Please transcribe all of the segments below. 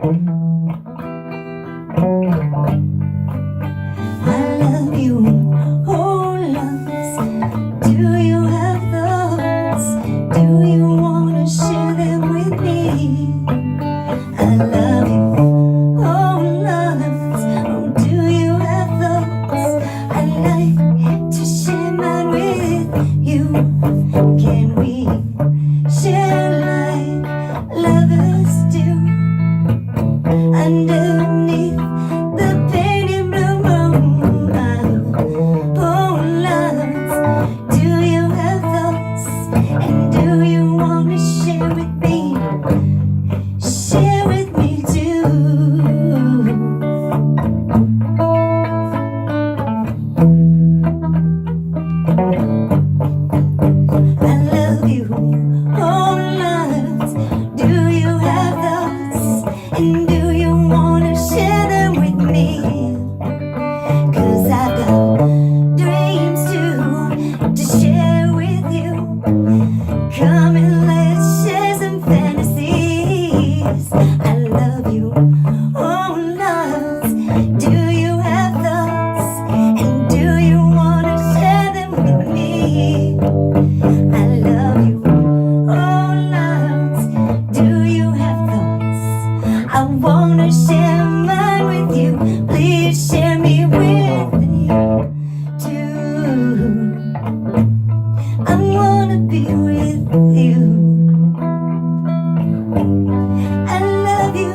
I love you, oh loves. Do you have thoughts? Do you wanna share them with me? I love you, oh loves. Oh, do you have thoughts? I'd like to share mine with you. Can we share like lovers do? Underneath the painted blue moon, oh loves, do you have thoughts? And do you want to share with me? Share with me too. I love you, oh loves, do you have thoughts? And do you wanna share them with me? 'Cause I've got dreams to share with you. Come and let's share some fantasies. I love you, oh loves, do you have thoughts? And do you wanna share them with me? I love you, oh loves, do you have thoughts? I wanna share mine with you. Please share me with you too. I wanna be with you. I love you,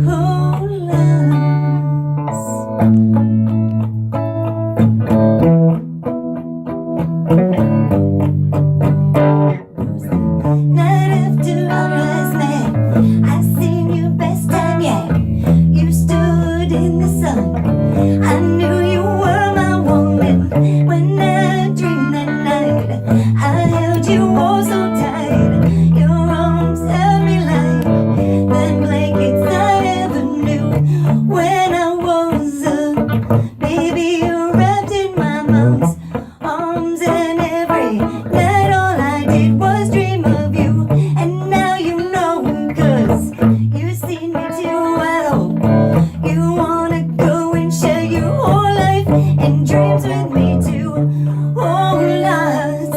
oh loves. Night after our eyes met, I seen you best time yet. You stood in the sun. I knew you were my woman. When I dreamed that night, I held you oh so tight. Your arms held me like the blankets I ever knew. When I was a baby, you wrapped in my mom's arms, and every night all I did was dream of you. And now you know, 'cause you've seen me too well. You wanna go and share your whole life and dreams with me too. Oh loves,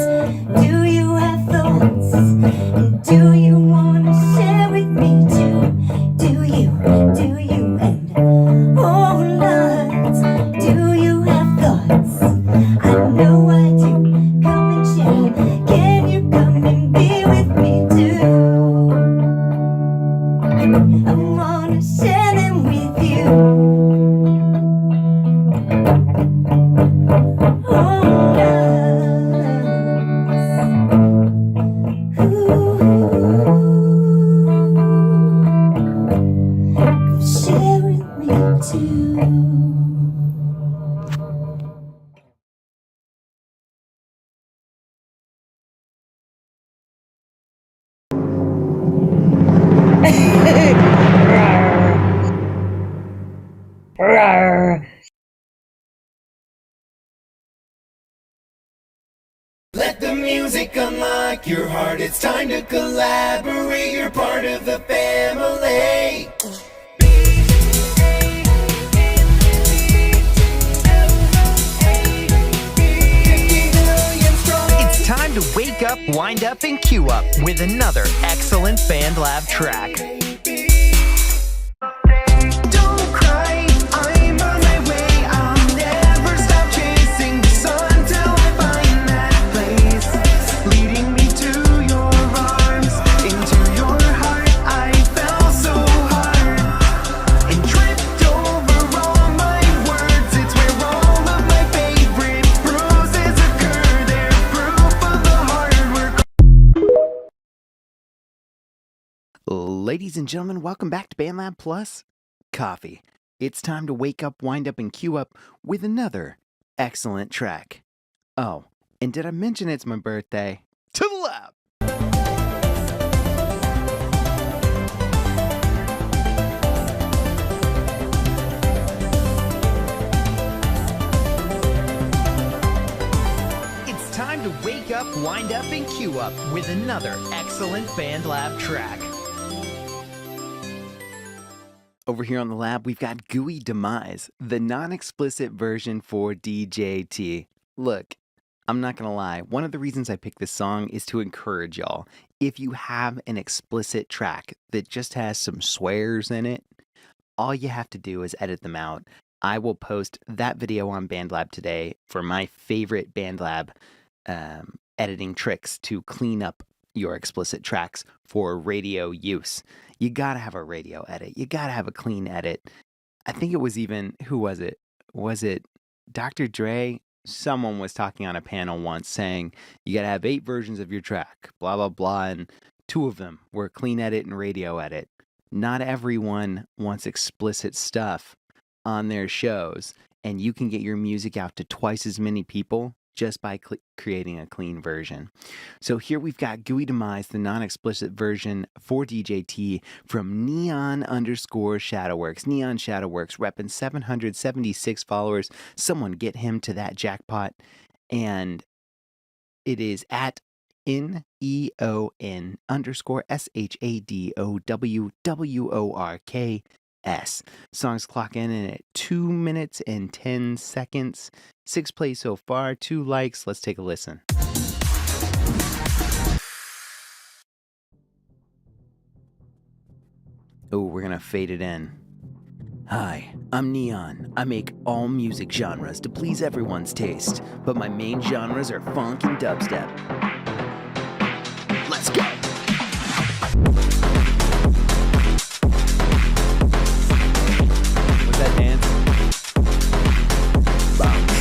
do you have thoughts? And do you wanna share with me too? Do you, and oh loves, do you have thoughts? I know I do, come and share. Can you come and be with me too? I wanna share them with you. Oh loves, ooh, share with me too. Let the music unlock your heart. It's time to collaborate. You're part of the family. It's time to wake up, wind up, and queue up with another excellent BandLab track. Don't cry, I'm on my way. I'll never stop chasing the sun till I find that place, leading me to your arms, into your heart. I fell so hard and tripped over all my words. It's where all of my favorite bruises occur. They're proof of the hard work. Ladies and gentlemen, welcome back to BandLab Plus Coffee. It's time to wake up, wind up, and queue up with another excellent track. Oh, and did I mention it's my birthday? To the lab! It's time to wake up, wind up, and queue up with another excellent BandLab track. Over here on the lab, we've got Gooey Demise, the non-explicit version for DJT. Look, I'm not gonna lie, one of the reasons I picked this song is to encourage y'all. If you have an explicit track that just has some swears in it, all you have to do is edit them out. I will post that video on BandLab today for my favorite BandLab editing tricks to clean up your explicit tracks for radio use. You gotta have a radio edit. You gotta have a clean edit. I think it was even, who was it? Was it Dr. Dre? Someone was talking on a panel once saying, you gotta have 8 versions of your track, blah, blah, blah, and 2 of them were clean edit and radio edit. Not everyone wants explicit stuff on their shows, and you can get your music out to twice as many people just by creating a clean version. So here we've got Gooey Demise, the non-explicit version for DJT from Neon_Shadowworks. Neon Shadowworks repping 776 followers. Someone get him to that jackpot. And it is at NEON_SHADOWWORKS. Songs clock in at 2 minutes and 10 seconds. 6 plays so far, 2 likes. Let's take a listen. Oh, we're gonna fade it in. Hi, I'm Neon. I make all music genres to please everyone's taste, but my main genres are funk and dubstep. Let's go! What's that dance? Bounce.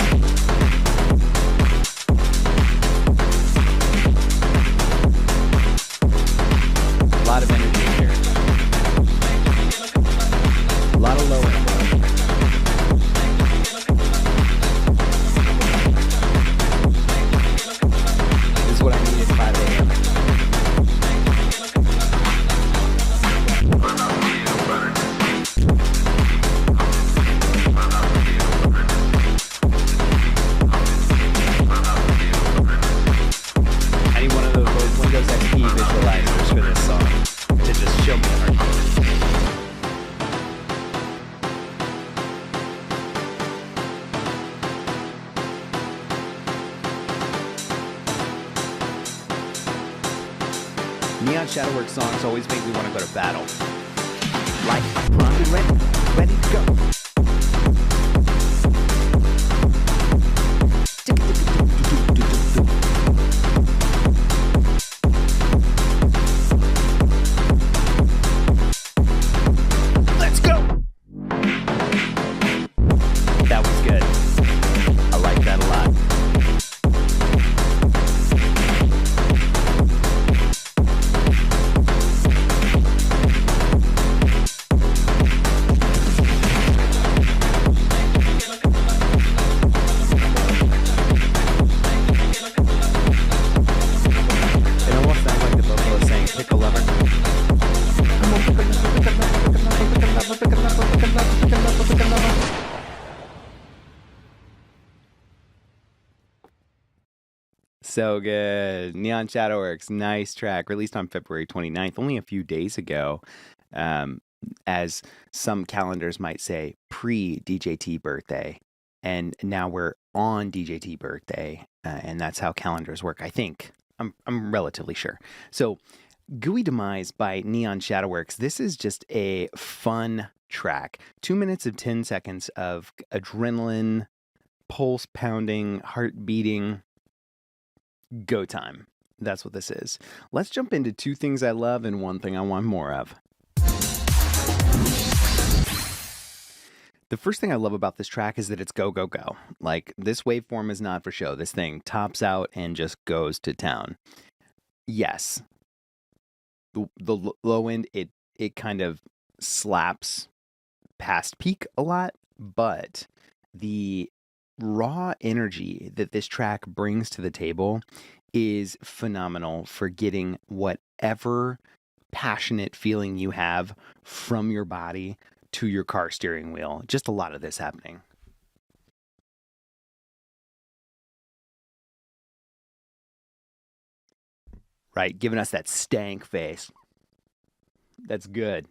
A lot of energy here. A lot of low end. This is what I need at 5 a.m. I need one of those Windows XP visualizers for this song to just show me the harmony. Neon Shadowworks songs always make me want to go to battle. Like, primed and ready to go. Let's go! That was good. I like that a lot. So good. Neon Shadowworks, nice track, released on February 29th, only a few days ago. As some calendars might say, pre-DJT birthday. And now we're on DJT birthday, and that's how calendars work, I think. I'm relatively sure. So, Gooey Demise by Neon Shadowworks. This is just a fun track. 2 minutes of 10 seconds of adrenaline, pulse pounding, heart beating. Go time. That's what this is. Let's jump into 2 things I love and 1 thing I want more of. The first thing I love about this track is that it's go, go, go. Like, this waveform is not for show. This thing tops out and just goes to town. Yes. The low end, it kind of slaps past peak a lot, but the raw energy that this track brings to the table is phenomenal for getting whatever passionate feeling you have from your body to your car steering wheel. Just a lot of this happening. Right, giving us that stank face. That's good.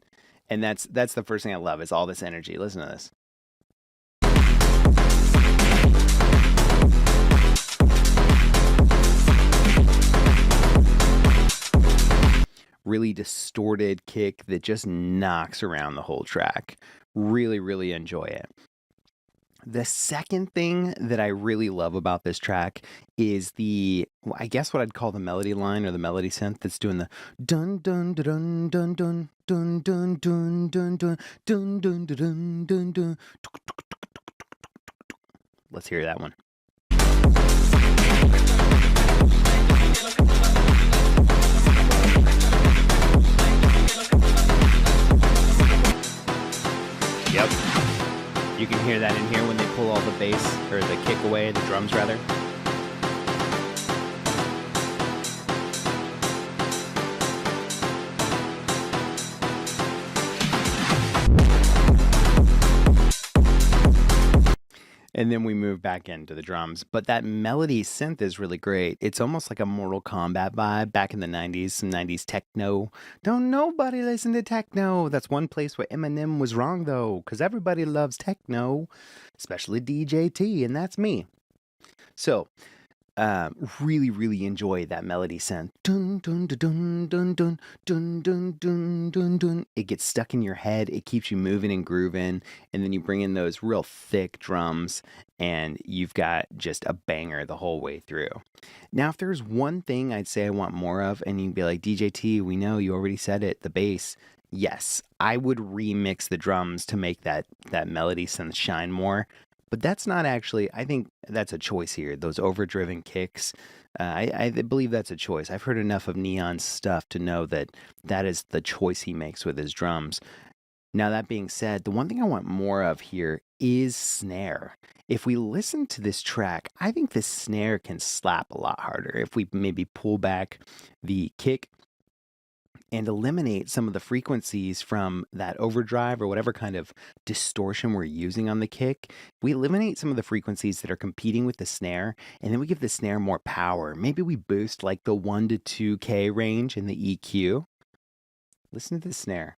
And that's the first thing I love is all this energy. Listen to this. Really distorted kick that just knocks around the whole track. Really, really enjoy it. The second thing that I really love about this track is I guess what I'd call the melody line or the melody synth that's doing the dun dun dun dun dun dun dun dun dun dun dun dun dun dun dun. Let's hear that one. Yep. You can hear that in here when they pull all the bass, or the kick away, the drums rather. And then we move back into the drums. But that melody synth is really great. It's almost like a Mortal Kombat vibe back in the 90s, some 90s techno. Don't nobody listen to techno. That's one place where Eminem was wrong, though, because everybody loves techno, especially DJT, and that's me. So, really, really enjoy that melody synth. Dun dun dun dun dun dun dun dun dun dun. It gets stuck in your head. It keeps you moving and grooving, and then you bring in those real thick drums, and you've got just a banger the whole way through. Now, if there's one thing I'd say I want more of, and you'd be like, DJT, we know you already said it, the bass. Yes, I would remix the drums to make that melody synth shine more. But that's not actually, I think that's a choice here. Those overdriven kicks, I believe that's a choice. I've heard enough of Neon's stuff to know that that is the choice he makes with his drums. Now, that being said, the one thing I want more of here is snare. If we listen to this track, I think this snare can slap a lot harder. If we maybe pull back the kick and eliminate some of the frequencies from that overdrive or whatever kind of distortion we're using on the kick, we eliminate some of the frequencies that are competing with the snare, and then we give the snare more power. Maybe we boost like the 1 to 2K range in the EQ. Listen to the snare.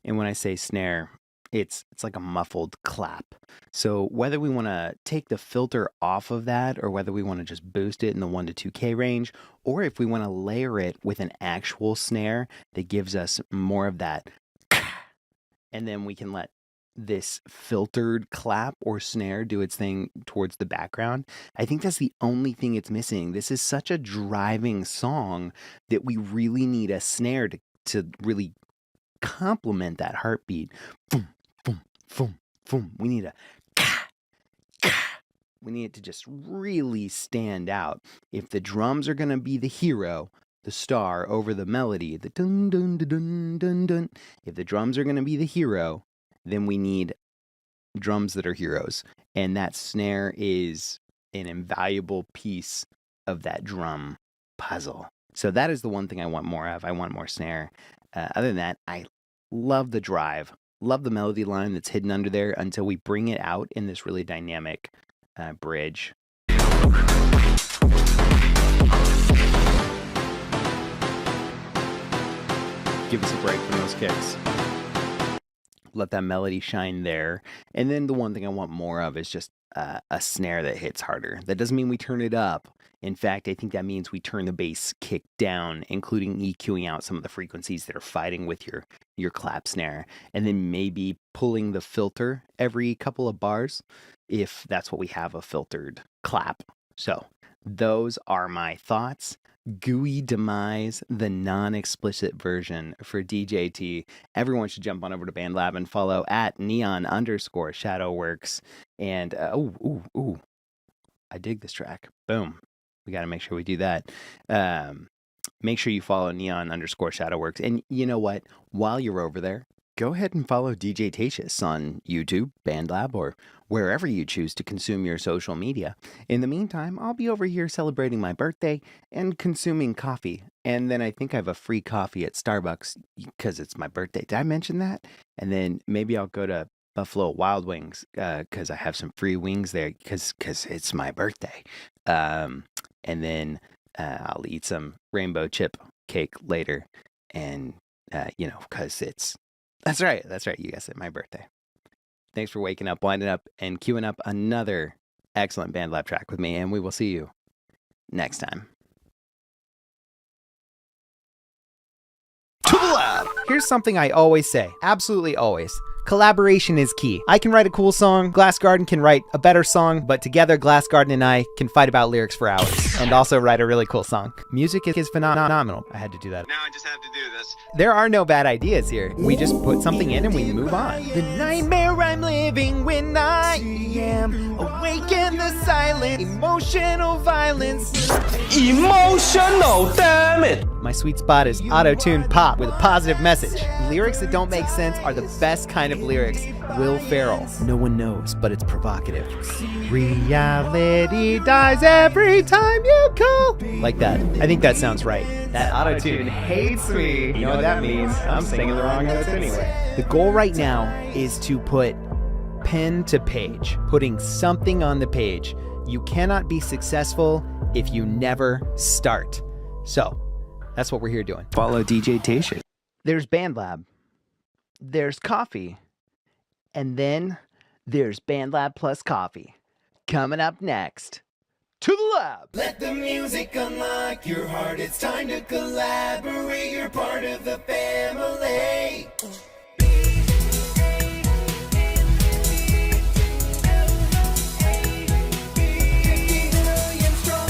And when I say snare, it's like a muffled clap. So whether we want to take the filter off of that or whether we want to just boost it in the 1 to 2K range, or if we want to layer it with an actual snare that gives us more of that, and then we can let this filtered clap or snare do its thing towards the background. I think that's the only thing it's missing. This is such a driving song that we really need a snare to really complement that heartbeat. Boom, boom, boom, boom. We need we need it to just really stand out. If the drums are going to be the hero, the star over the melody, the dun dun dun dun dun dun. If the drums are going to be the hero, then we need drums that are heroes. And that snare is an invaluable piece of that drum puzzle. So that is the one thing I want more of. I want more snare. Other than that, I love the drive. Love the melody line that's hidden under there until we bring it out in this really dynamic bridge. Give us a break from those kicks. Let that melody shine there. And then the one thing I want more of is just a snare that hits harder. That doesn't mean we turn it up. In fact, I think that means we turn the bass kick down, including EQing out some of the frequencies that are fighting with your clap snare, and then maybe pulling the filter every couple of bars if that's what we have, a filtered clap. So those are my thoughts. GUI Demise, the non-explicit version for DJT. Everyone should jump on over to BandLab and follow at neon_shadowworks. And I dig this track. Boom. We got to make sure we do that. Make sure you follow neon_shadowworks. And you know what? While you're over there, go ahead and follow DJ Tatious on YouTube, BandLab, or wherever you choose to consume your social media. In the meantime, I'll be over here celebrating my birthday and consuming coffee. And then I think I have a free coffee at Starbucks because it's my birthday. Did I mention that? And then maybe I'll go to Buffalo Wild Wings because I have some free wings there because it's my birthday. And then I'll eat some rainbow chip cake later. And, because that's right. You guessed it, my birthday. Thanks for waking up, winding up, and queuing up another excellent BandLab track with me. And we will see you next time. To the lab! Here's something I always say, absolutely always. Collaboration is key. I can write a cool song, Glass Garden can write a better song, but together Glass Garden and I can fight about lyrics for hours and also write a really cool song. Music is phenomenal. I had to do that. Now I just have to do this. There are no bad ideas here. We just put something in and we move on. The nightmare I'm living when I am awake in the silent emotional violence. Emotional, damn it! My sweet spot is auto-tuned pop with a positive message. Lyrics that don't make sense are the best kind of lyrics. Will Ferrell. No one knows, but it's provocative. Reality dies every time you call. Like that. I think that sounds right. That auto-tune hates me. You know what that means. I'm singing the wrong notes anyway. The goal right now is to put pen to page. Putting something on the page. You cannot be successful if you never start. So, that's what we're here doing. Follow DJ Tatious. There's BandLab. There's coffee. And then there's BandLab plus coffee. Coming up next. To the lab. Let the music unlock your heart. It's time to collaborate. You're part of the family.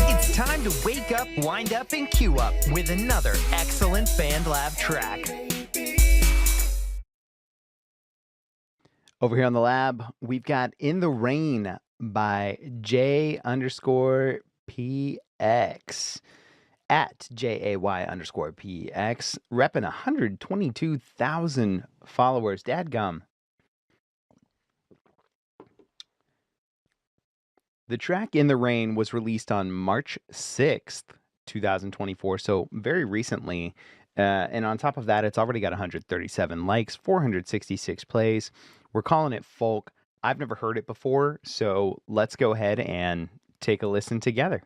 It's time to wake up, wind up, and queue up with another excellent BandLab track. Over here on the lab, we've got In the Rain by J_PX at JAY_PX, repping 122,000 followers. Dadgum. The track In the Rain was released on March 6th, 2024, so very recently. And on top of that, it's already got 137 likes, 466 plays. We're calling it folk. I've never heard it before, so let's go ahead and take a listen together.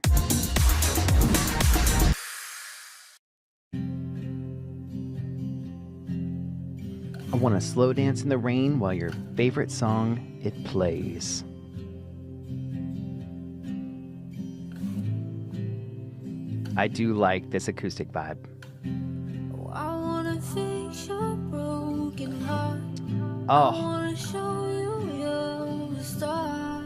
I want to slow dance in the rain while your favorite song, it plays. I do like this acoustic vibe. I wanna fix your broken heart. I Oh, wanna show you you're a star.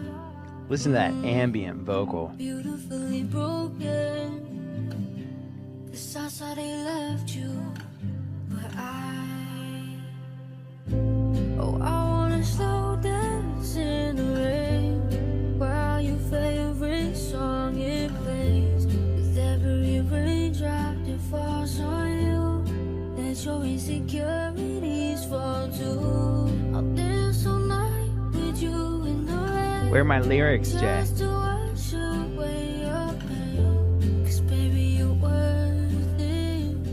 listen to that ambient vocal. Beautifully broken. 'Cause outside they left you, but oh, I wanna slow dance in the rain while your favorite song it plays. With every raindrop that falls on you, let your insecurities fall too. I'll dance all night with you in the rain. Where are my lyrics, Jay? Just to wash away your pain. 'Cause baby, you're worth it.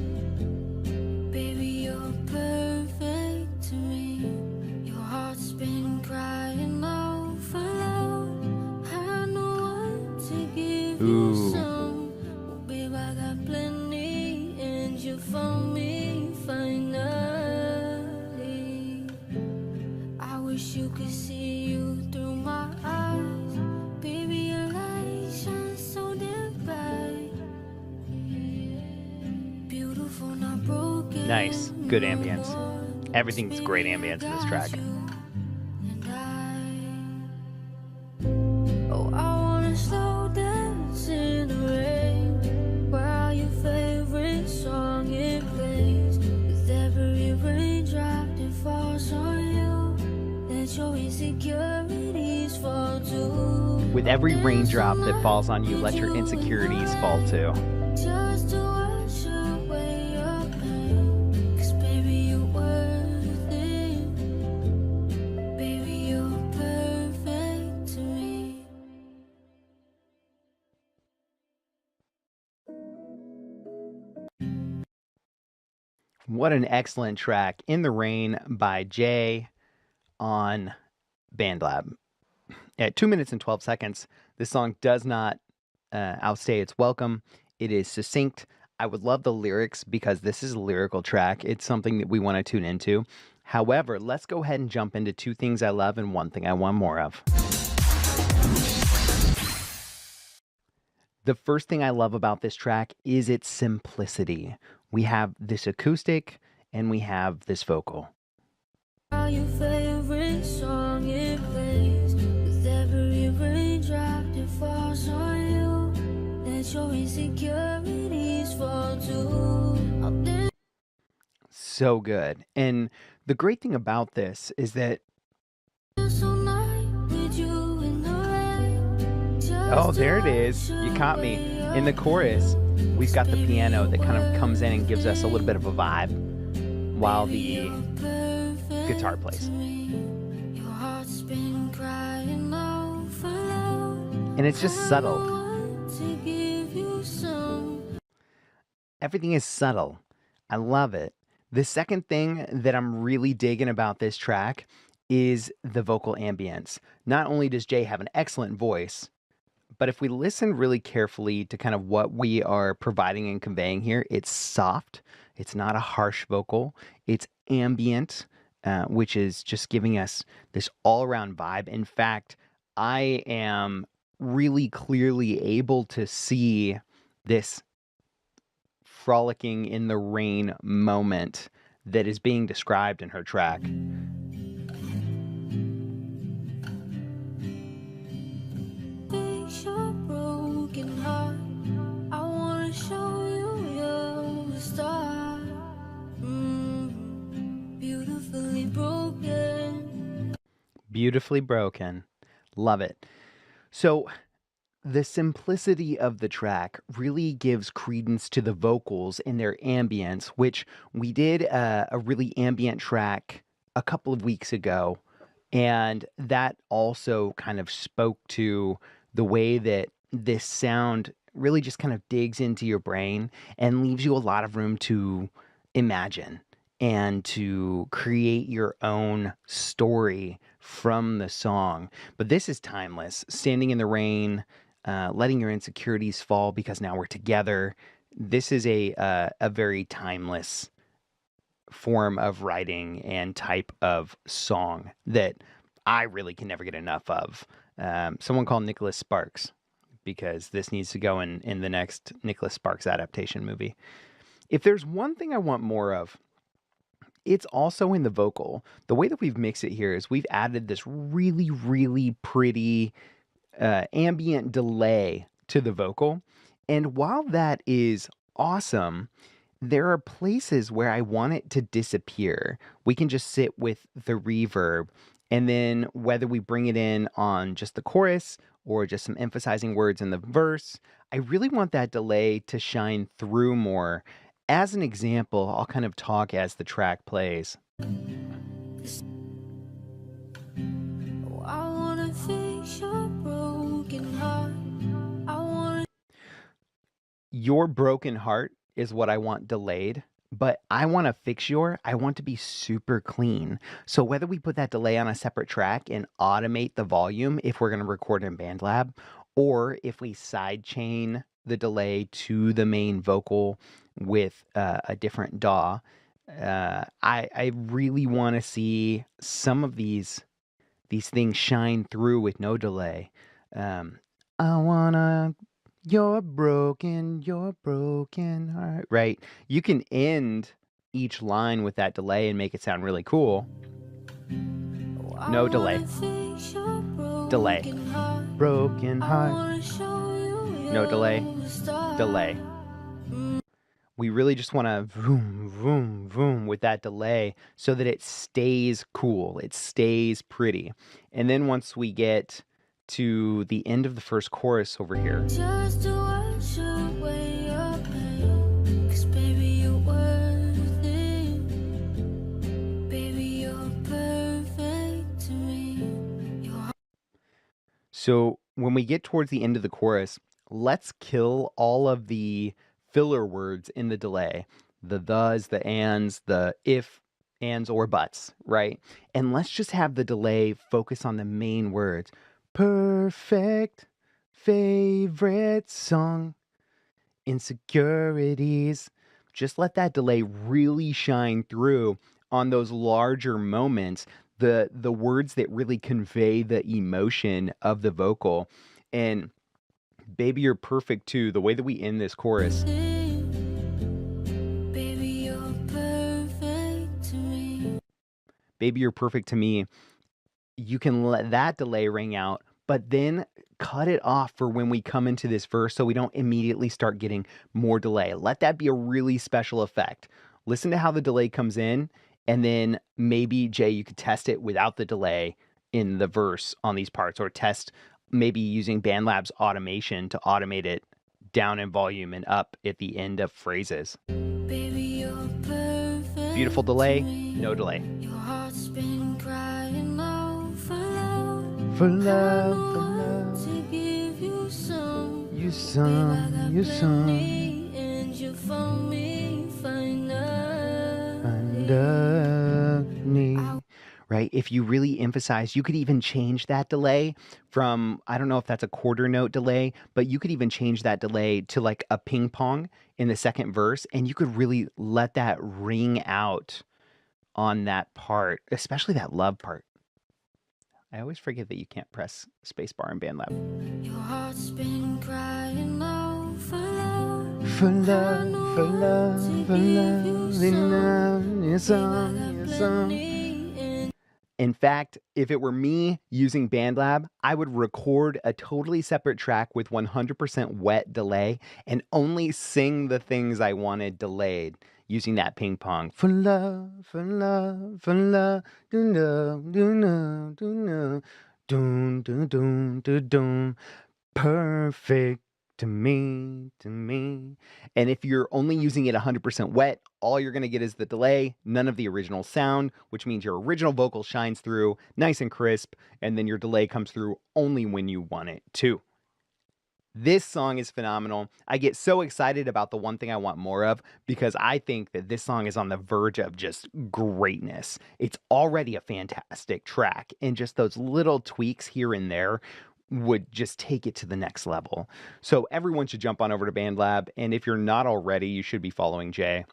Baby, you're perfect to me. Your heart's been crying out for love. I know what to give Ooh. you some. Well, babe, I got plenty, and you found me finally. I wish you could see you through my eyes. Baby, your light shines so damn bright. Beautiful, not broken. Nice. Good ambience. anymore. Everything's great ambience in this track. And oh, I wanna slow dance in the rain while your favorite song it plays. With every raindrop that falls on you, let your insecurities fall too. With every raindrop that falls on you, let your insecurities fall too. Just to wash away your pain. 'Cause baby, you're worth it. Baby, you're perfect to me. What an excellent track. In the Rain by Jay on BandLab. At 2 minutes and 12 seconds, this song does not outstay its welcome. It is succinct. I would love the lyrics because this is a lyrical track. It's something that we want to tune into. However, let's go ahead and jump into two things I love and one thing I want more of. The first thing I love about this track is its simplicity. We have this acoustic and we have this vocal. Your favorite song it plays with every raindrop that falls on you. Let your insecurities fall too. So good. And the great thing about this is that oh, there it is. You caught me. In the chorus, we've got the piano that kind of comes in and gives us a little bit of a vibe while the guitar plays. And it's just subtle. Everything is subtle. I love it. The second thing that I'm really digging about this track is the vocal ambience. Not only does Jay have an excellent voice, but if we listen really carefully to kind of what we are providing and conveying here, it's soft. It's not a harsh vocal. It's ambient, which is just giving us this all-around vibe. In fact, I am really clearly able to see this frolicking in the rain moment that is being described in her track. Beautifully broken. Love it. So the simplicity of the track really gives credence to the vocals and their ambience, which we did a really ambient track a couple of weeks ago. And that also kind of spoke to the way that this sound really just kind of digs into your brain and leaves you a lot of room to imagine and to create your own story from the song. But this is timeless. Standing in the rain, letting your insecurities fall because now we're together. This is a very timeless form of writing and type of song that I really can never get enough of. Someone called Nicholas Sparks, because this needs to go in the next Nicholas Sparks adaptation movie. If there's one thing I want more of, it's also in the vocal. The way that we've mixed it here is we've added this really, really pretty ambient delay to the vocal. And while that is awesome, there are places where I want it to disappear. We can just sit with the reverb, and then whether we bring it in on just the chorus or just some emphasizing words in the verse, I really want that delay to shine through more. As an example, I'll kind of talk as the track plays. Your broken heart is what I want delayed, but I want to fix I want to be super clean. So whether we put that delay on a separate track and automate the volume if we're going to record in BandLab, or if we sidechain the delay to the main vocal with a different DAW, I really want to see some of these things shine through with no delay. I wanna Your broken heart. Right. You can end each line with that delay and make it sound really cool. No delay. Delay. Broken heart. No delay. Delay. We really just want to vroom, vroom, vroom with that delay so that it stays cool. It stays pretty. And then once we get to the end of the first chorus over here, just to wash away your pain, 'cause baby you're worth it. Baby you're perfect to me. So when we get towards the end of the chorus, let's kill all of the filler words in the delay. The thes, the ands, the if, ands, or buts, right? And let's just have the delay focus on the main words. Perfect favorite song. insecurities. Just let that delay really shine through on those larger moments, the words that really convey the emotion of the vocal. And Baby You're Perfect too, the way that we end this chorus. Baby, you're perfect to me. Baby You're Perfect to me. You can let that delay ring out, but then cut it off for when we come into this verse so we don't immediately start getting more delay. Let that be a really special effect. Listen to how the delay comes in, and then maybe, Jay, you could test it without the delay in the verse on these parts, or test maybe using BandLab's automation to automate it down in volume and up at the end of phrases. Baby, you're perfect. Beautiful delay, to me. no delay. Your heart's been crying out for love. For love, I for know love. to give you some. You Babe, I some, got you some. plenty, and you found me fine. Me. Right? If you really emphasize, you could even change that delay from, I don't know if that's a quarter note delay, but you could even change that delay to like a ping pong in the second verse, and you could really let that ring out on that part, especially that love part. I always forget that you can't press spacebar in BandLab. Your heart's been crying out for love. For love, for love, for love, enough, you some, you some. In fact, if it were me using BandLab, I would record a totally separate track with 100% wet delay and only sing the things I wanted delayed using that ping pong. For love, for love, for love, do no, do no, do no, doom, doom, doom, doom, doom. Perfect to me, to me. And if you're only using it 100% wet, all you're going to get is the delay, none of the original sound, which means your original vocal shines through nice and crisp, and then your delay comes through only when you want it to. This song is phenomenal. I get so excited about the One Thing I Want More Of because I think that this song is on the verge of just greatness. It's already a fantastic track, and just those little tweaks here and there would just take it to the next level. So everyone should jump on over to BandLab, and if you're not already, you should be following Jay.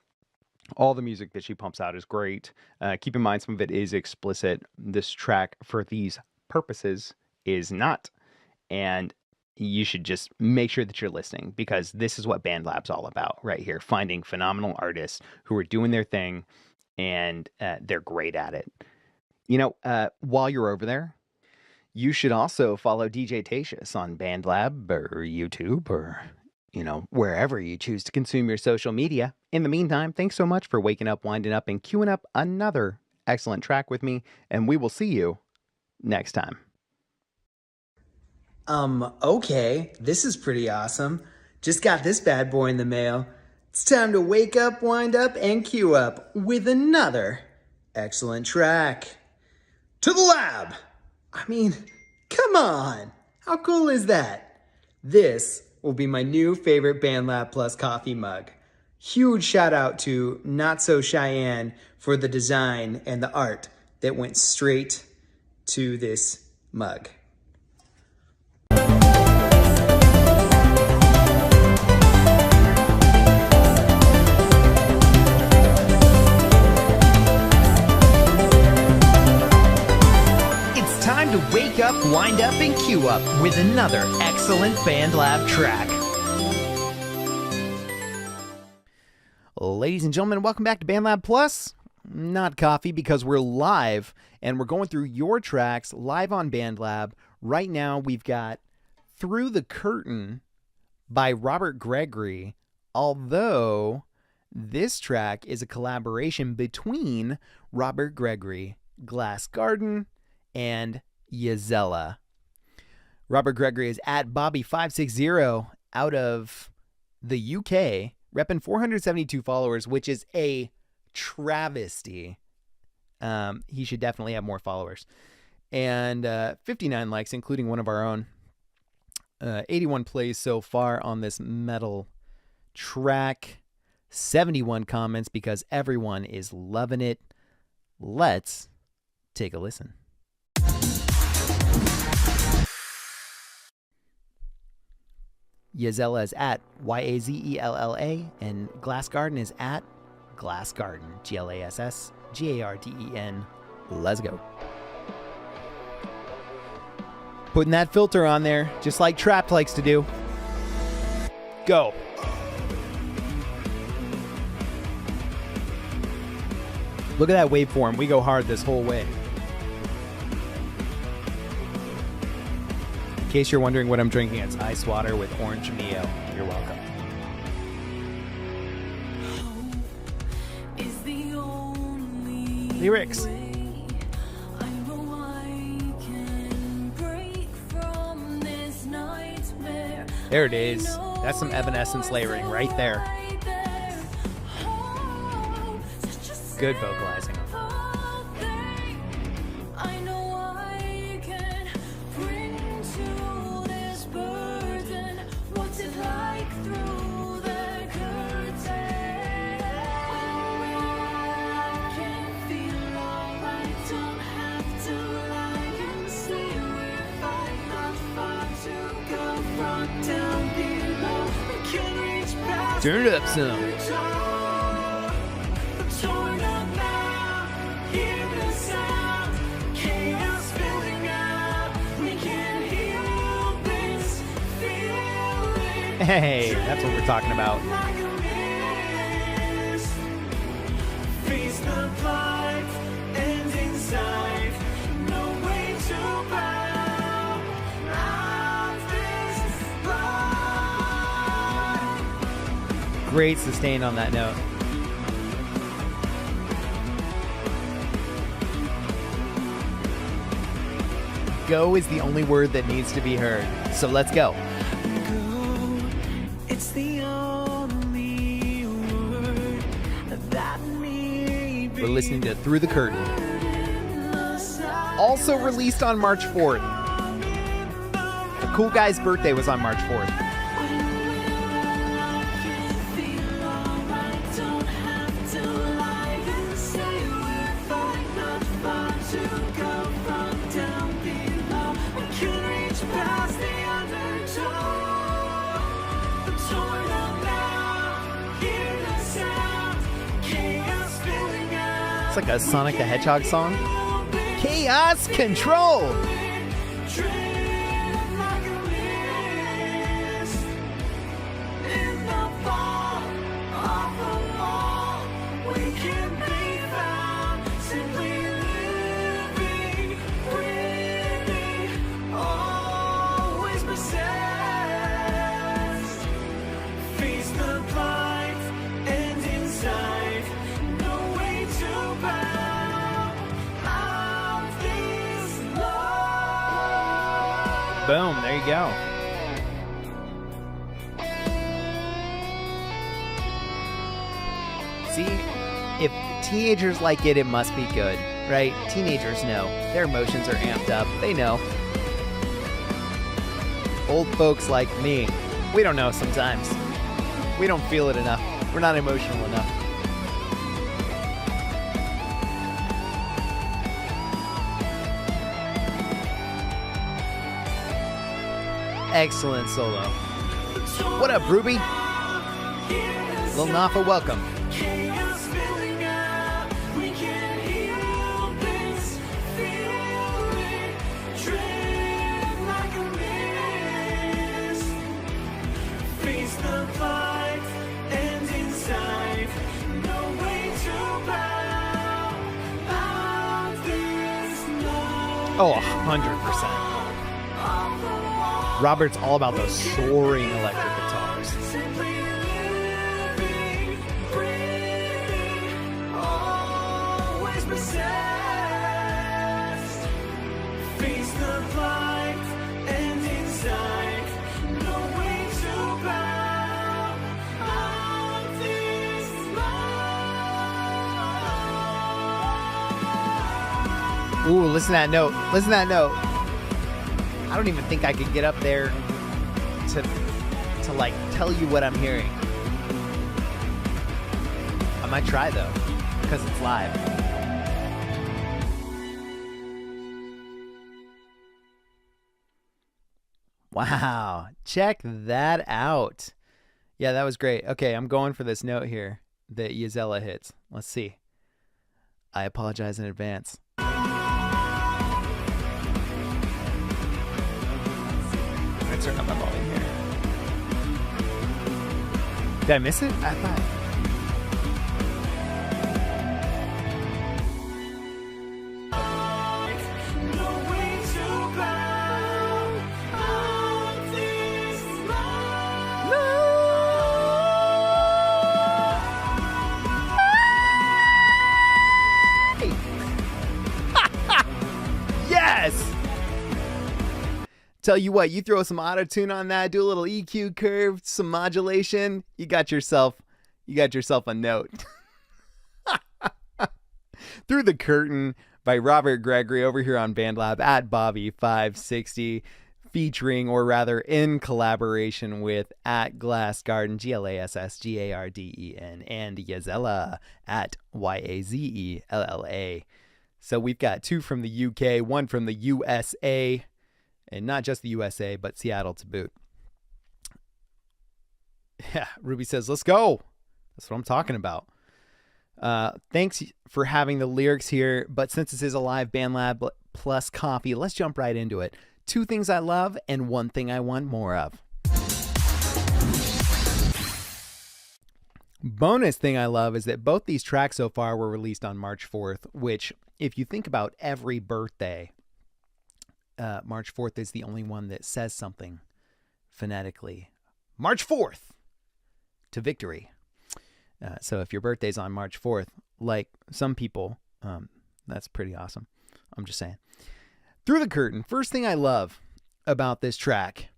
All the music that she pumps out is great. Keep in mind, some of it is explicit. This track, for these purposes, is not. And you should just make sure that you're listening, because this is what BandLab's all about right here. Finding phenomenal artists who are doing their thing, and they're great at it. You know, while you're over there, you should also follow DJ Tatious on BandLab or YouTube or, you know, wherever you choose to consume your social media. In the meantime, thanks so much for waking up, winding up, and queuing up another excellent track with me, and we will see you next time. Okay, this is pretty awesome. Just got this bad boy in the mail. It's time to wake up, wind up, and queue up with another excellent track. To the lab! I mean, come on! How cool is that? This will be my new favorite BandLab Plus coffee mug. Huge shout out to Not So Cheyenne for the design and the art that went straight to this mug. Time to wake up, wind up, and queue up with another excellent BandLab track. Ladies and gentlemen, welcome back to BandLab Plus. Not coffee, because we're live and we're going through your tracks live on BandLab. Right now we've got Through the Curtain by Robert Gregory, although this track is a collaboration between Robert Gregory, Glass Garden, and Yazella. Robert Gregory is at Bobby560 out of the UK, repping 472 followers, which is a travesty. He should definitely have more followers. And 59 likes, including one of our own. 81 plays so far on this metal track. 71 comments because everyone is loving it. Let's take a listen. Yazella is at Yazella, and Glass Garden is at Glass Garden, GlassGarden. Let's go. Putting that filter on there, just like Trapped likes to do. Go. Look at that waveform. We go hard this whole way. In case you're wondering what I'm drinking, it's ice water with orange Mio. You're welcome. Lyrics. There it is. That's some Evanescence layering right there. Good vocalizing. Turn it up some. Hey, that's what we're talking about. Great sustain on that note. Go is the only word that needs to be heard. So let's go. It's the only word that may be. We're listening to Through the Curtain. Also released on March 4th. The Cool Guy's birthday was on March 4th. It's like a Sonic the Hedgehog song. Chaos Control! Boom, there you go. See, if teenagers like it, it must be good, right? Teenagers know. Their emotions are amped up. They know. Old folks like me, we don't know sometimes. We don't feel it enough. We're not emotional enough. Excellent solo. What up, Ruby? Lil Nafa, welcome. Oh, 100%. Robert's all about those soaring electric guitars. Ooh, listen to that note. Listen to that note. I don't even think I could get up there to like tell you what I'm hearing. I might try though, because it's live. Wow. Check that out. Yeah, that was great. Okay, I'm going for this note here that Yazella hits. Let's see. I apologize in advance. I'm going to turn up my volume here. Did I miss it? I thought. Yes! Tell you what, you throw some auto-tune on that, do a little EQ curve, some modulation, you got yourself a note. Through the Curtain by Robert Gregory over here on BandLab at Bobby560, featuring, or rather in collaboration with at Glass Garden, GlassGarden, and Yazella at Yazella. So we've got 2 from the UK, 1 from the USA, and not just the USA, but Seattle to boot. Yeah, Ruby says, let's go. That's what I'm talking about. Thanks for having the lyrics here, but since this is a live BandLab plus coffee, let's jump right into it. 2 things I love and 1 thing I want more of. Bonus thing I love is that both these tracks so far were released on March 4th, which, if you think about every birthday, March 4th is the only one that says something phonetically. March 4th to victory. So if your birthday's on March 4th, like some people, that's pretty awesome. I'm just saying. Through the Curtain, first thing I love about this track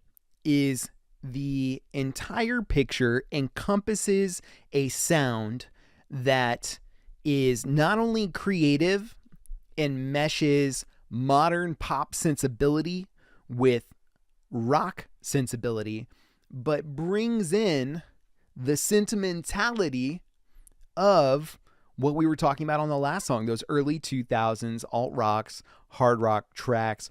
is the entire picture encompasses a sound that is not only creative and meshes modern pop sensibility with rock sensibility, but brings in the sentimentality of what we were talking about on the last song, those early 2000s alt rocks, hard rock tracks.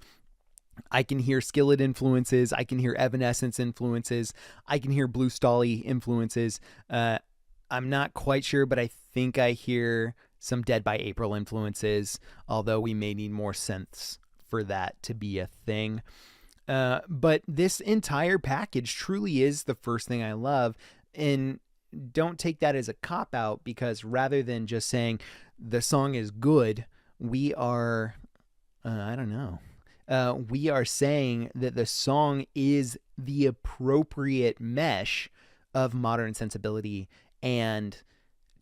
I can hear Skillet influences. I can hear Evanescence influences. I can hear Blue Stahli influences. I'm not quite sure, but I think I hear some Dead by April influences, although we may need more synths for that to be a thing. But this entire package truly is the first thing I love. And don't take that as a cop-out, because rather than just saying the song is good, we are, we are saying that the song is the appropriate mesh of modern sensibility and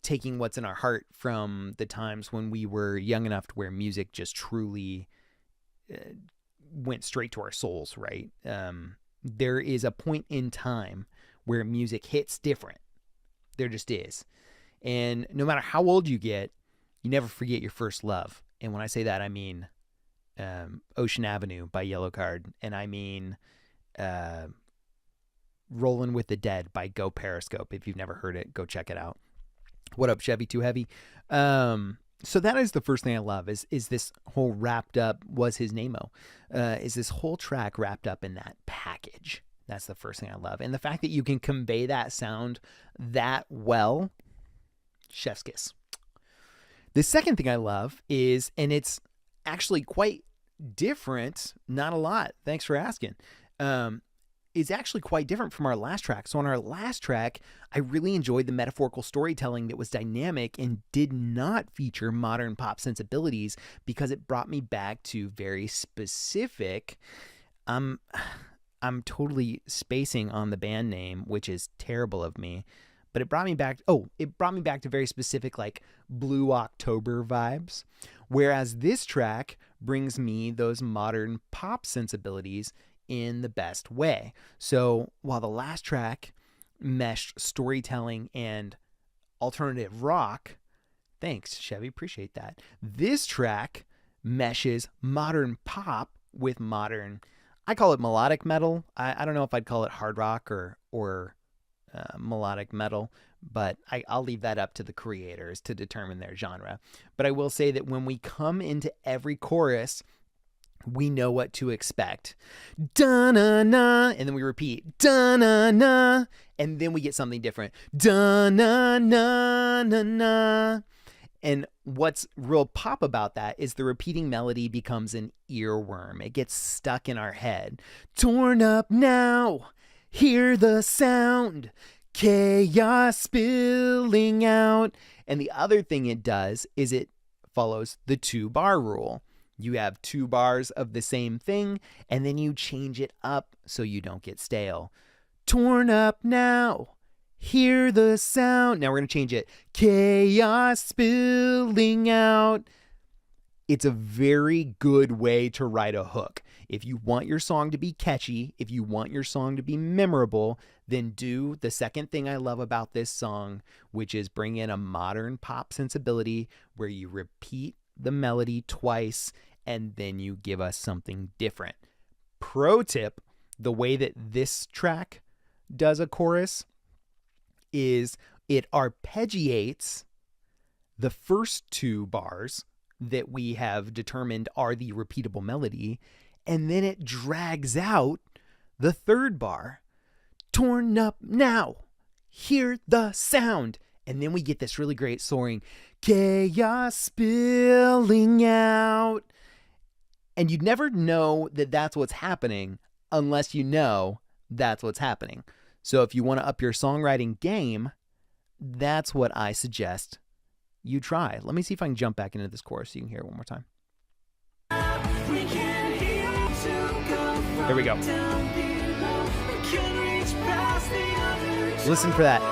taking what's in our heart from the times when we were young enough to where music just truly went straight to our souls, right? There is a point in time where music hits different. There just is. And no matter how old you get, you never forget your first love. And when I say that, I mean Ocean Avenue by Yellowcard, and I mean Rollin' with the Dead by Go Periscope. If you've never heard it, go check it out. What up, Chevy Too Heavy? So that is the first thing I love is this whole wrapped up, was his name-o, is this whole track wrapped up in that package. That's the first thing I love. And the fact that you can convey that sound that well, chef's kiss. The second thing I love is, and it's actually quite different, not a lot, thanks for asking, is actually quite different from our last track. So on our last track, I really enjoyed the metaphorical storytelling that was dynamic and did not feature modern pop sensibilities because it brought me back to very specific, I'm totally spacing on the band name, which is terrible of me, but it brought me back to very specific, like Blue October vibes. Whereas this track brings me those modern pop sensibilities in the best way. So while the last track meshed storytelling and alternative rock, thanks, Chevy, appreciate that. This track meshes modern pop with modern, I call it melodic metal. I don't know if I'd call it hard rock or melodic metal, but I'll leave that up to the creators to determine their genre. But I will say that when we come into every chorus we know what to expect. Da-na-na, and then we repeat, da-na-na, and then we get something different. Da-na-na-na-na. And what's real pop about that is the repeating melody becomes an earworm. It gets stuck in our head. Torn up now, hear the sound, chaos spilling out. And the other thing it does is it follows the 2-bar rule. You have 2 bars of the same thing, and then you change it up so you don't get stale. Torn up now, hear the sound. Now we're going to change it. Chaos spilling out. It's a very good way to write a hook. If you want your song to be catchy, if you want your song to be memorable, then do the second thing I love about this song, which is bring in a modern pop sensibility where you repeat the melody twice and then you give us something different. Pro tip, the way that this track does a chorus is it arpeggiates the first 2 bars that we have determined are the repeatable melody, and then it drags out the 3rd bar. Torn up now, hear the sound. And then we get this really great soaring chaos spilling out. And you'd never know that that's what's happening unless you know that's what's happening. So if you want to up your songwriting game, that's what I suggest you try. Let me see if I can jump back into this chorus so you can hear it one more time. There we go. Listen for that.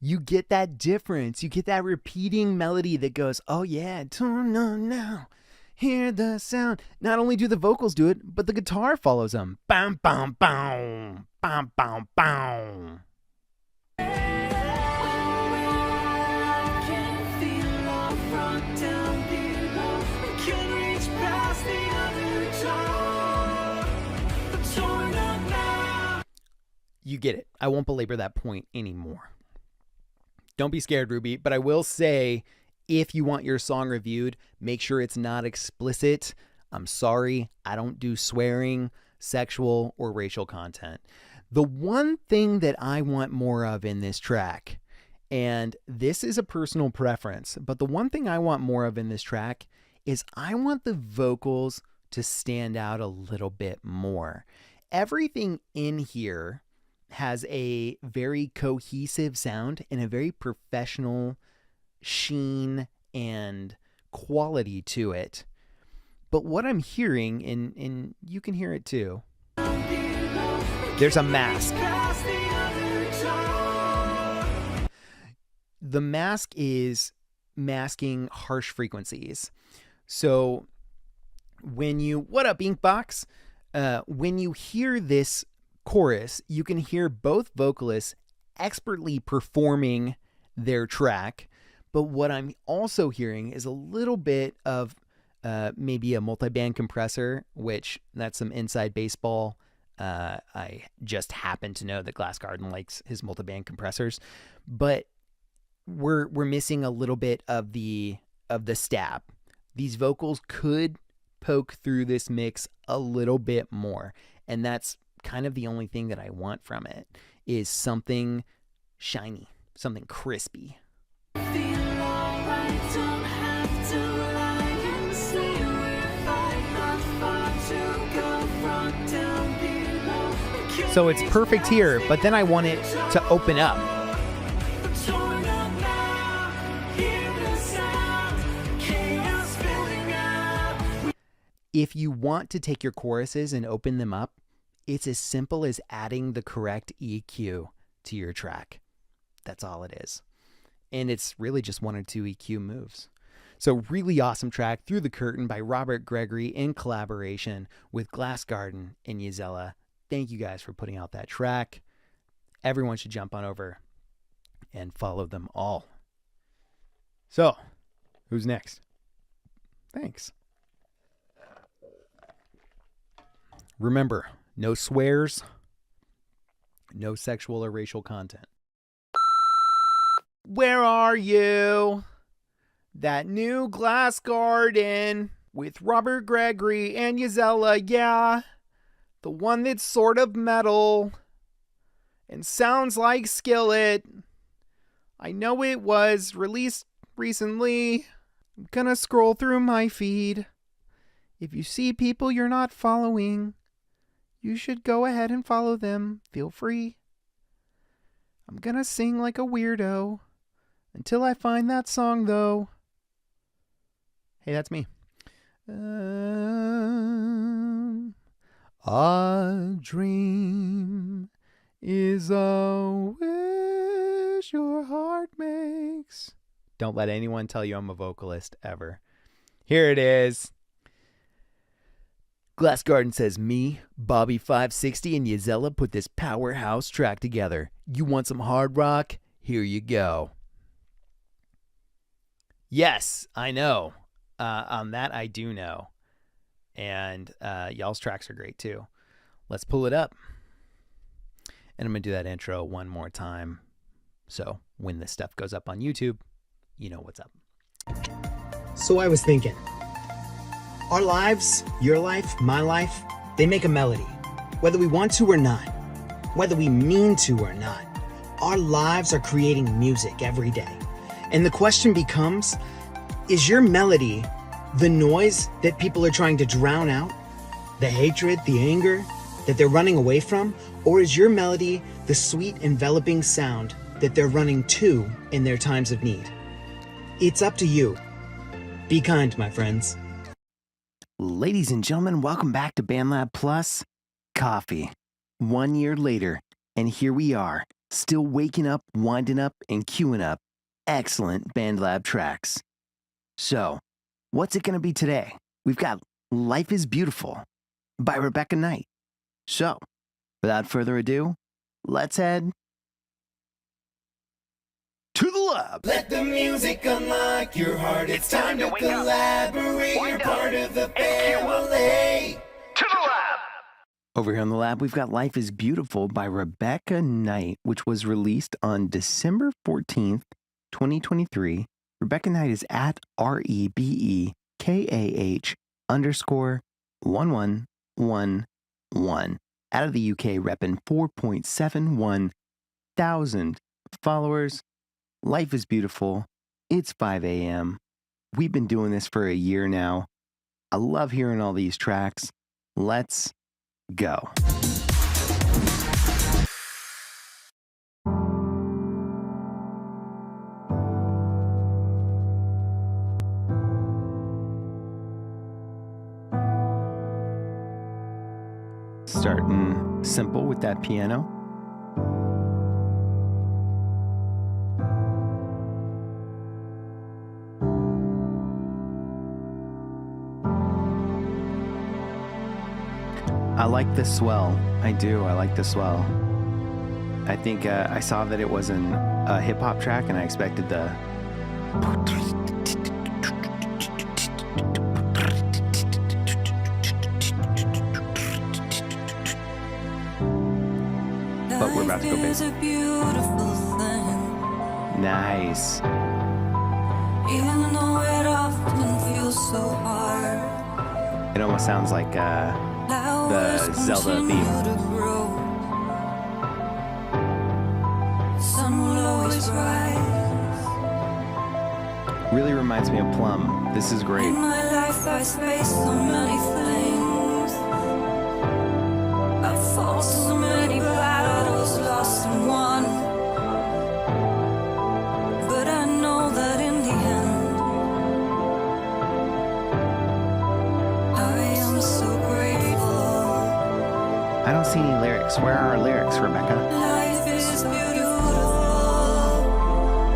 You get that difference. You get that repeating melody that goes, oh yeah, turn on now, hear the sound. Not only do the vocals do it, but the guitar follows them. Bam, bam, bam, bam, bam, bam. You get it. I won't belabor that point anymore. Don't be scared, Ruby, but I will say, if you want your song reviewed, make sure it's not explicit. I'm sorry, I don't do swearing, sexual, or racial content. The one thing that I want more of in this track, and this is a personal preference, but the one thing I want more of in this track is I want the vocals to stand out a little bit more. Everything in here has a very cohesive sound and a very professional sheen and quality to it. But what I'm hearing, and you can hear it too, there's a mask. The mask is masking harsh frequencies. So when you, what up, Inkbox? When you hear this chorus, you can hear both vocalists expertly performing their track, but what I'm also hearing is a little bit of maybe a multi-band compressor, which that's some inside baseball. I just happen to know that Glass Garden likes his multi-band compressors, but we're missing a little bit of the stab. These vocals could poke through this mix a little bit more, and that's kind of the only thing that I want from it, is something shiny, something crispy. So it's perfect here, but then I want it to open up. If you want to take your choruses and open them up, it's as simple as adding the correct EQ to your track. That's all it is. And it's really just 1 or 2 EQ moves. So really awesome track, Through the Curtain by Robert Gregory in collaboration with Glass Garden and Yzella. Thank you guys for putting out that track. Everyone should jump on over and follow them all. So, who's next? Thanks. Remember, no swears, no sexual or racial content. Where are you? That new glass garden with Robert Gregory and Gisela, yeah. The one that's sort of metal and sounds like Skillet. I know it was released recently. I'm gonna scroll through my feed. If you see people you're not following, you should go ahead and follow them. Feel free. I'm gonna sing like a weirdo until I find that song, though. Hey, that's me. A dream is a wish your heart makes. Don't let anyone tell you I'm a vocalist ever. Here it is. Glass Garden says, me, Bobby 560, and Gisela put this powerhouse track together. You want some hard rock? Here you go. Yes, I know. On that, I do know. And y'all's tracks are great, too. Let's pull it up. And I'm going to do that intro one more time. So when this stuff goes up on YouTube, you know what's up. So I was thinking, our lives, your life, my life, they make a melody. Whether we want to or not, whether we mean to or not, our lives are creating music every day. And the question becomes, is your melody the noise that people are trying to drown out? The hatred, the anger that they're running away from? Or is your melody the sweet, enveloping sound that they're running to in their times of need? It's up to you. Be kind, my friends. Ladies and gentlemen, welcome back to BandLab Plus Coffee. 1 year later, and here we are, still waking up, winding up, and queuing up excellent BandLab tracks. So, what's it going to be today? We've got Life is Beautiful by Rebecca Knight. So, without further ado, let's head to the lab. Let the music unlock your heart. It's time to collaborate. You're part of the family. To the lab. Over here on the lab, we've got Life is Beautiful by Rebecca Knight, which was released on December 14th, 2023. Rebecca Knight is at REBEKAH_1111. Out of the UK, repping 4.71 thousand followers. Life is Beautiful. It's 5 a.m. We've been doing this for a year now. I love hearing all these tracks. Let's go. Starting simple with that piano. I like the swell. I do. I like the swell. I think I saw that it was a hip-hop track, and I expected the... But we're about to go big. Nice. Even though it often feels so hard, It almost sounds like the Zelda theme. sun will always rise. Really reminds me of Plum. This is great. In my life I face so many things. I fought so many battles, lost and won. But I know that in the end, I am so grateful. I don't see any lyrics. Where are our lyrics, Rebecca? Life is beautiful.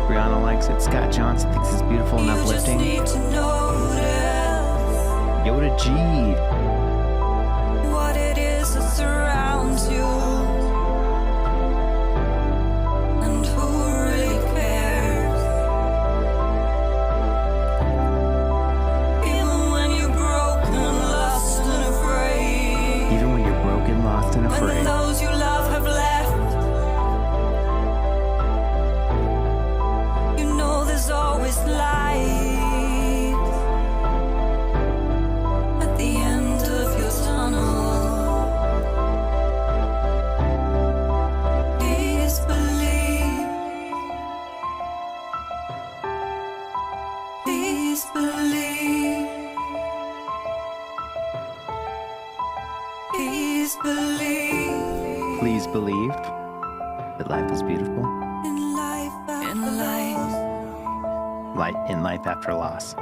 Brianna likes it. Scott Johnson thinks it's beautiful and You just uplifting. need to notice Yoda G. what it is that surrounds you, and who really cares? Even when you're broken, lost and afraid, Even when you're and When afraid. those you love have left, you know there's always light at the end of your tunnel. Please believe. Please believe. Please believe. Please believe that life is beautiful. In life after In life after loss.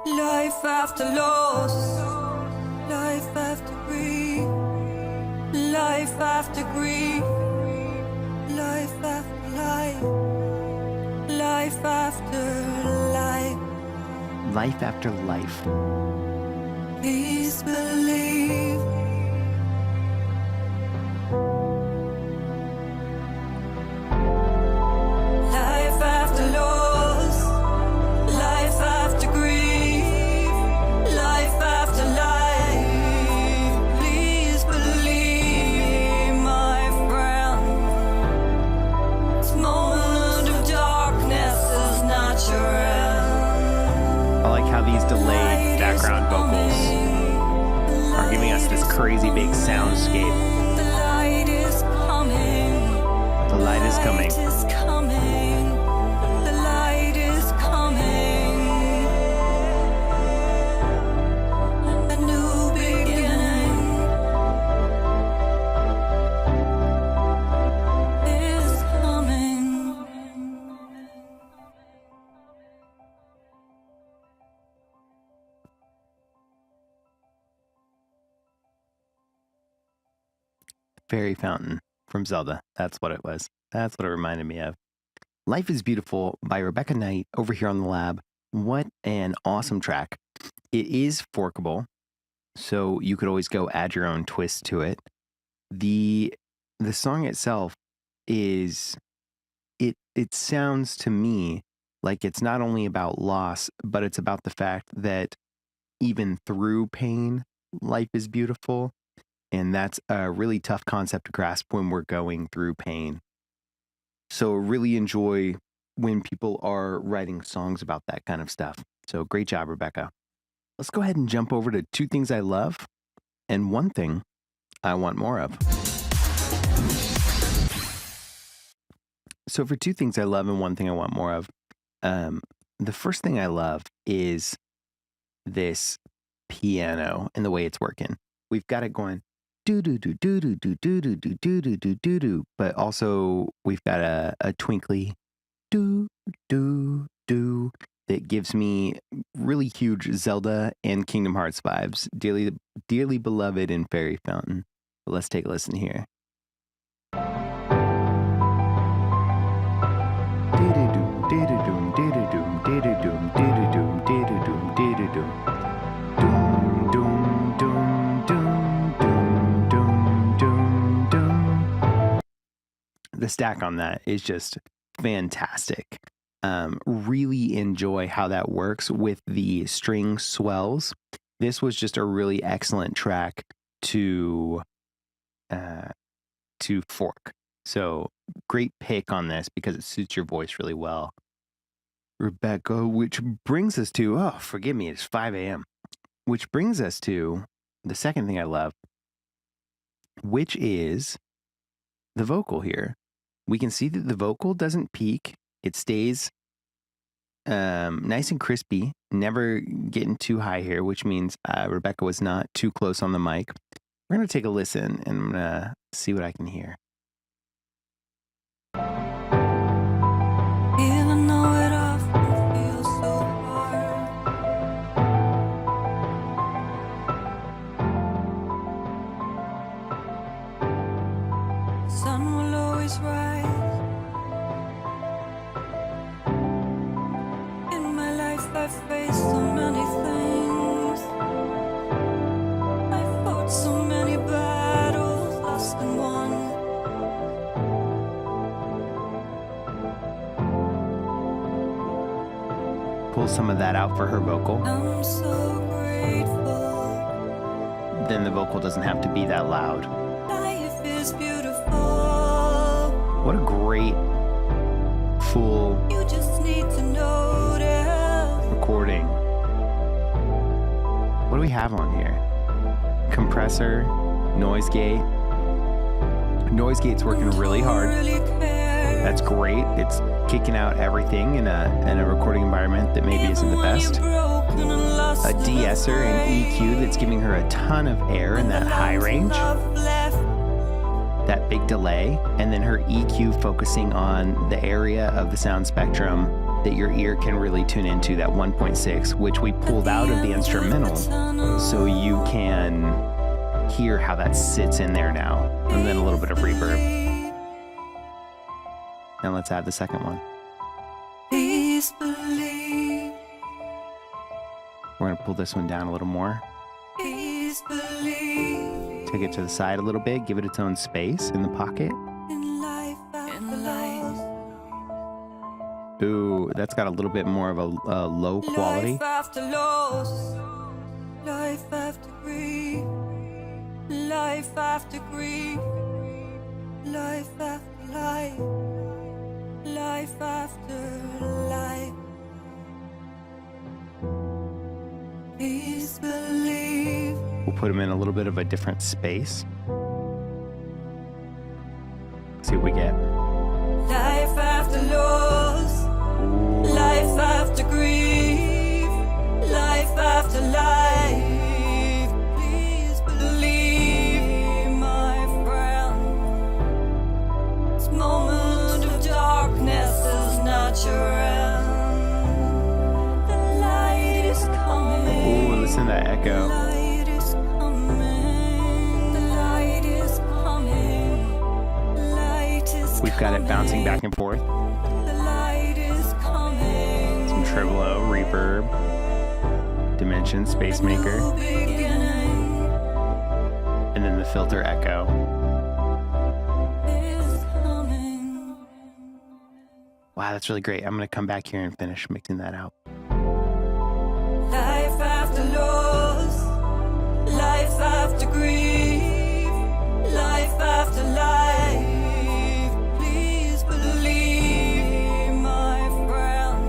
life after loss, life after grief, life after grief, life after life, life after life. Life after life. Please believe. Life after loss, life after grief, life after life. Please believe, my friend. This moment of darkness is not your end. I like how these delayed background vocals are giving us this crazy big soundscape. The light is coming. The light is coming. The light is coming. The light is coming. A new beginning is coming. Fairy Fountain from Zelda. That's what it was. That's what it reminded me of. Life is Beautiful by Rebecca Knight over here on the lab. What an awesome track. It is forkable, so you could always go add your own twist to it. The song itself is it sounds to me like it's not only about loss, but it's about the fact that even through pain, life is beautiful. And that's a really tough concept to grasp when we're going through pain. So really enjoy when people are writing songs about that kind of stuff. So great job, Rebecca. Let's go ahead and jump over to 2 things I love and 1 thing I want more of. So for 2 things I love and 1 thing I want more of, the first thing I love is this piano and the way it's working. We've got it going do do do do do do do do do do do do do do, but also we've got a twinkly do do do that gives me really huge Zelda and Kingdom Hearts vibes. Dearly beloved in Fairy Fountain. But let's take a listen here. The stack on that is just fantastic. Really enjoy how that works with the string swells. This was just a really excellent track to fork. So great pick on this because it suits your voice really well, Rebecca. Which brings us to, oh, forgive me, it's 5 a.m. Which brings us to the second thing I love, which is the vocal here. We can see that the vocal doesn't peak. It stays nice and crispy, never getting too high here, which means Rebecca was not too close on the mic. We're going to take a listen and I'm going to see what I can hear. Even though it often feels so hard, the sun will always rise. In my life I've faced so many things. I've fought so many battles, lost and won. Pull some of that out for her vocal. I'm so grateful. then the vocal doesn't have to be that loud. Life is beautiful. What a great full You just need to notice. recording. What do we have on here? Compressor, noise gate. Noise gate's working really hard. Really care. That's great. It's kicking out everything in a recording environment that maybe isn't the Even when best. you're broken and lost A and de-esser and afraid. EQ that's giving her a ton of air in that high range, Love left. that big delay, and then her EQ focusing on the area of the sound spectrum that your ear can really tune into, that 1.6, which we pulled out of the instrumental so you can hear how that sits in there now. And then a little bit of reverb. Now let's add the second one. Please believe. We're gonna pull this one down a little more. Please believe Take it to the side a little bit, give it its own space in the pocket. in life after loss. Ooh, that's got a little bit more of a low quality. Life after loss. Life after grief. Life after grief. Life after life. Life after life. Please believe. We'll put them in a little bit of a different space. See what we get. Life after loss. Life after grief. Life after life. Please believe, my friend. This moment of darkness is not your end. The light is coming. Ooh, listen to that echo. Light is coming. The light is coming. Light is We've got it bouncing back and forth. The light is coming. Some tremolo, reverb, dimension, space maker, New beginning and then the filter echo. is coming. Wow, that's really great. I'm gonna come back here and finish mixing that out. Life after loss. Life after grief. Life after life. Please believe, my friend.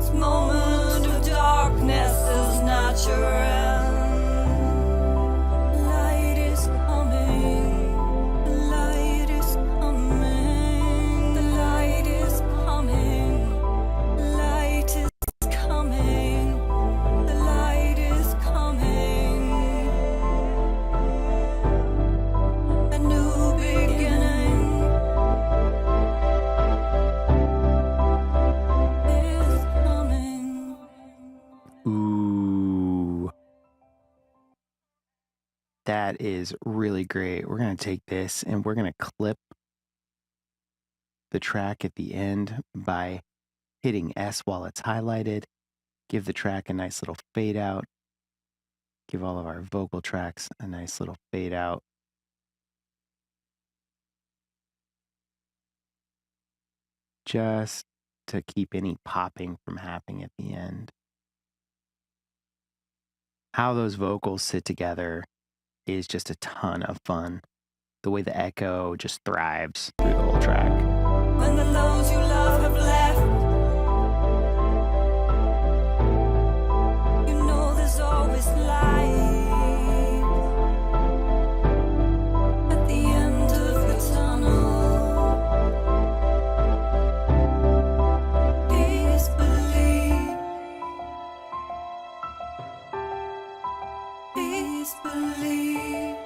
This moment of darkness is not your end. Light is coming. The light is coming. The light is coming. Light is coming. The light is coming. A new beginning is coming. Ooh. That is really great. We're gonna take this and we're gonna clip the track at the end by hitting S while it's highlighted. Give the track a nice little fade out. Give all of our vocal tracks a nice little fade out. Just to keep any popping from happening at the end. How those vocals sit together is just a ton of fun. The way the echo just thrives through the whole track. When the those you love have left, you know there's always light at the end of the tunnel. Please believe. Please believe.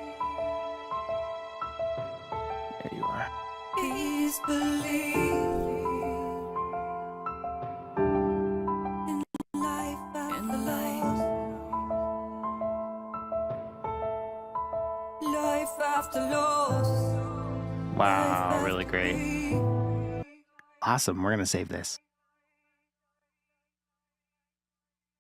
There you are. Please believe in life after life. Life after loss. Wow, really great. Awesome. We're going to save this.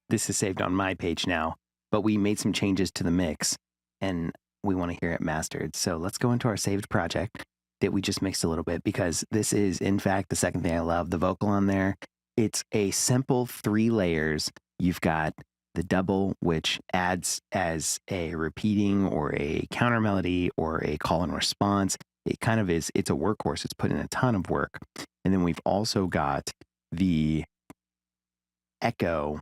This is saved on my page now, but we made some changes to the mix and we want to hear it mastered. So let's go into our saved project that we just mixed a little bit, because this is, in fact, the second thing I love. The vocal on there, it's a simple 3 layers. You've got the double, which adds as a repeating or a counter melody or a call and response. It kind of is, it's a workhorse. It's put in a ton of work. And then we've also got the echo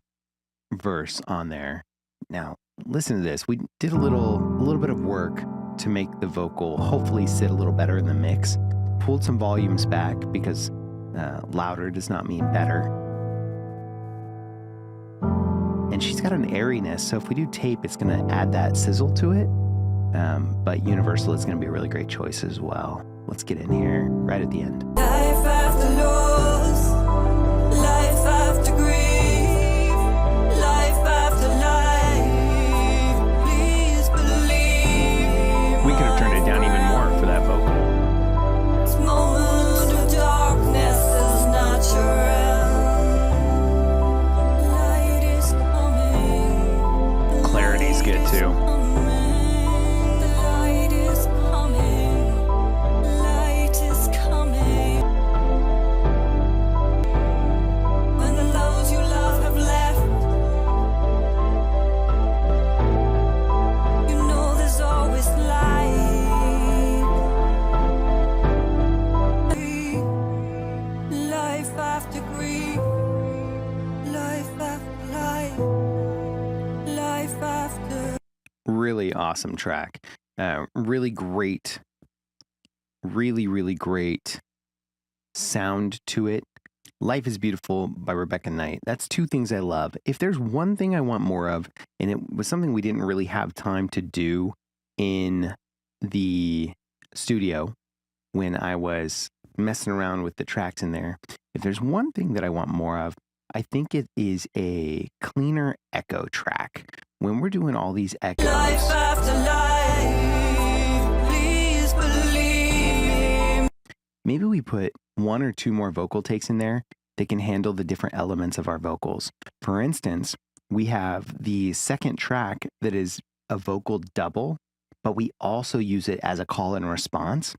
verse on there. Now, listen to this. We did a little bit of work to make the vocal hopefully sit a little better in the mix. Pulled some volumes back because louder does not mean better. And she's got an airiness, so if we do tape, it's going to add that sizzle to it. But universal is going to be a really great choice as well. Let's get in here right at the end. Life after loss, life after grief, life after life. Please believe. We could have turned it down even more for that vocal. This moment of darkness is not your end. Light is coming. Clarity's good too. The light is coming. Light is coming. When the those you love have left, you know there's always light. Life after grief, life after life, life after. Really awesome track. Really great, really great sound to it. Life is Beautiful by Rebecca Knight. That's two things I love. If there's one thing I want more of, and it was something we didn't really have time to do in the studio when I was messing around with the tracks in there, if there's one thing that I want more of, I think it is a cleaner echo track. When we're doing all these echoes, Life after life, please believe. maybe we put one or two more vocal takes in there that can handle the different elements of our vocals. For instance, we have the second track that is a vocal double, but we also use it as a call and response.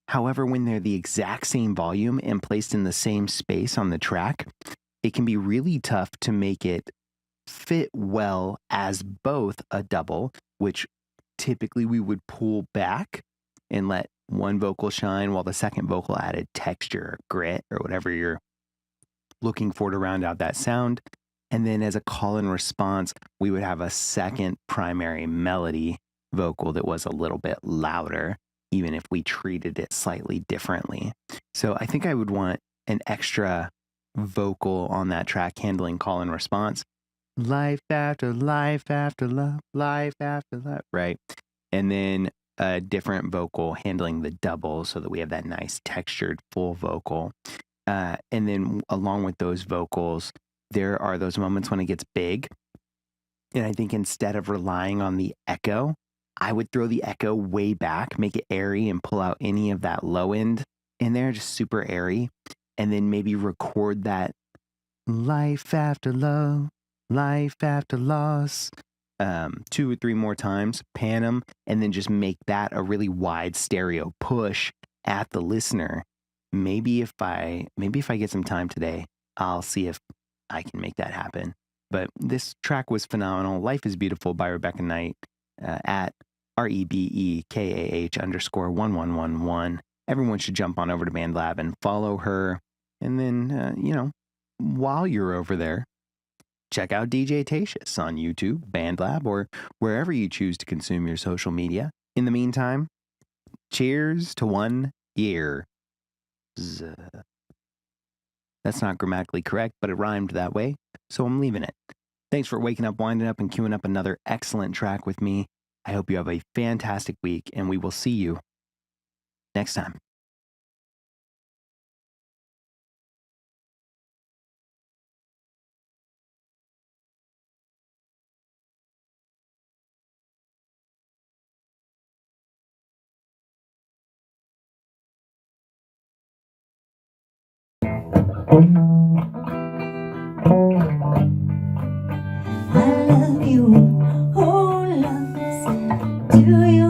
However, when they're the exact same volume and placed in the same space on the track, it can be really tough to make it fit well as both a double, which typically we would pull back and let one vocal shine while the second vocal added texture or grit or whatever you're looking for to round out that sound. And then as a call and response, we would have a second primary melody vocal that was a little bit louder, even if we treated it slightly differently. So I think I would want an extra vocal on that track handling call and response. Life after love, life after love, right? And then a different vocal handling the double so that we have that nice textured full vocal. And then along with those vocals, there are those moments when it gets big. And I think instead of relying on the echo, I would throw the echo way back, make it airy, and pull out any of that low end in there, just super airy. And then maybe record that life after love, life after loss, 2 or 3 more times, pan them, and then just make that a really wide stereo push at the listener. Maybe if I get some time today, I'll see if I can make that happen. But this track was phenomenal. Life is Beautiful by Rebecca Knight at REBEKAH_1111. Everyone should jump on over to BandLab and follow her. And then, while you're over there, check out DJ Tatious on YouTube, BandLab, or wherever you choose to consume your social media. In the meantime, cheers to 1 year. That's not grammatically correct, but it rhymed that way, so I'm leaving it. Thanks for waking up, winding up, and queuing up another excellent track with me. I hope you have a fantastic week, and we will see you next time. I love you, oh love, do you